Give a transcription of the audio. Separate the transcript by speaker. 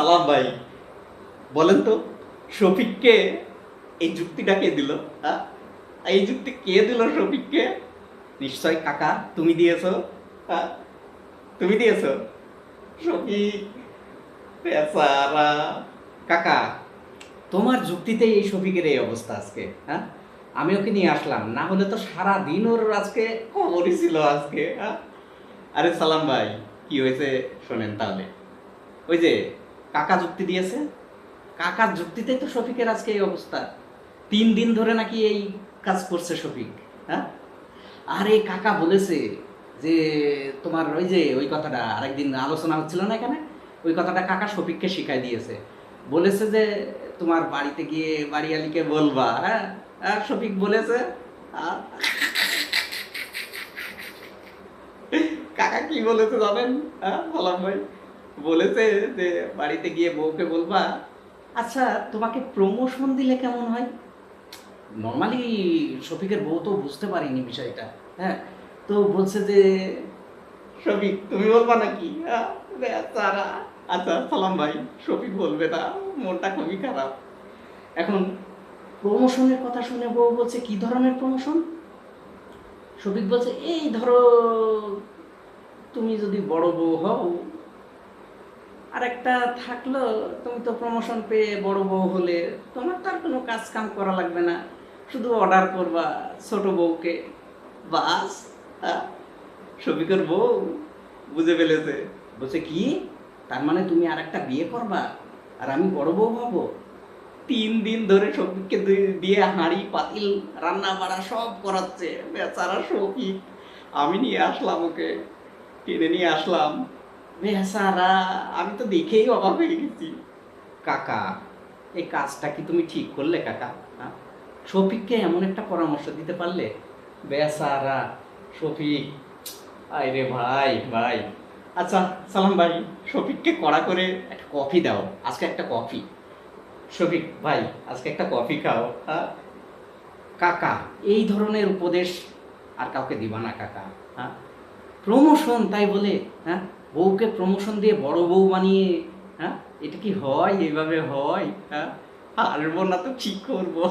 Speaker 1: সালাম ভাই, বলেন তো শফিককে এই যুক্তিটা কে দিল? হ্যাঁ, এই যুক্তি কে দিল শফিককে? নিশ্চয় কাকা তুমি দিয়েছো। হ্যাঁ, তুমি দিয়েছো। শফিক বেচারা। কাকা, তোমার যুক্তিতে এই শফিকের এই অবস্থা আজকে। হ্যাঁ, আমি ওকে নিয়ে আসলাম, না হলে তো সারা দিন ওর আজকে খবরই ছিল আজকে। হ্যাঁ, আরে সালাম ভাই, কি হয়েছে শোনেন তাহলে। ওই যে কাকা যুক্তি দিয়েছে, কাকার যুক্তিতেই তো শফিকের আজকে এই অবস্থা। 3 দিন ধরে নাকি এই কাজ করছে শফিক। হ্যাঁ, আরে কাকা বলেছে যে তোমার ওই যে ওই কথাটা আরেকদিন আলোচনা হচ্ছিল না এখানে, ওই কথাটা কাকা শফিককে শিখাই দিয়েছে। বলেছে যে তোমার বাড়িতে গিয়ে বাড়িয়ালিকে বলবা। হ্যাঁ, আর শফিক বলেছে। আর কাকা কি বলেছে জানেন? হ্যাঁ সালাম ভাই, বলেছে যে বাড়িতে গিয়ে বউকে বলবা, আচ্ছা তোমাকে প্রমোশন দিলে কেমন হয়। নর্মালি শফিকের বউ তো বুঝতে পারিনি বিষয়টা। হ্যাঁ, তো বলছে যে শফিক তুমি বলবা নাকি? বেচারা। আচ্ছা সালাম ভাই, শফিক বলবে না, মনটা খুবই খারাপ। এখন প্রমোশনের কথা শুনে বউ বলছে কি ধরনের প্রমোশন? শফিক বলছে এই ধরো তুমি যদি বড় বউ হও, আর একটা থাকলো, তুমি তো প্রমোশন পেয়ে বড় বউ হলে তোমার তো আর কোনো কাজ কাম করা লাগবে না, শুধু অর্ডার করবা ছোট বউকে, বাস। আহ, শফিকের বউ বুঝে ফেলেছে। বলছে কি, তার মানে তুমি আর একটা বিয়ে করবা আর আমি বড় বউ হব? 3 দিন ধরে শফিককে দিয়ে হাঁড়ি পাতিল রান্না বাড়া সব করাচ্ছে বেচারা শফিক। আমি নিয়ে আসলাম ওকে, টেনে নিয়ে আসলাম। বেচারা, আমি তো দেখেই অবাক হয়ে গেছি। কাকা, এই কাজটা কি তুমি ঠিক করলে কাকা? হ্যাঁ, শফিককে এমন একটা পরামর্শ দিতে পারলে? বেচারা শফিক। আরে ভাই ভাই। আচ্ছা সালাম ভাই, শফিককে কড়া করে একটা কফি দাও, আজকে একটা কফি। শফিক ভাই, আজকে একটা কফি খাও। হ্যাঁ, কাকা, এই ধরনের উপদেশ আর কাউকে দিবা না কাকা। হ্যাঁ, প্রমোশন তাই বলে, হ্যাঁ, বউকে প্রমোশন দিয়ে বড় বউ বানিয়ে, হ্যাঁ, এটা কি হয়? এইভাবে হয়? হ্যাঁ, হারবো না তো ঠিক করবো।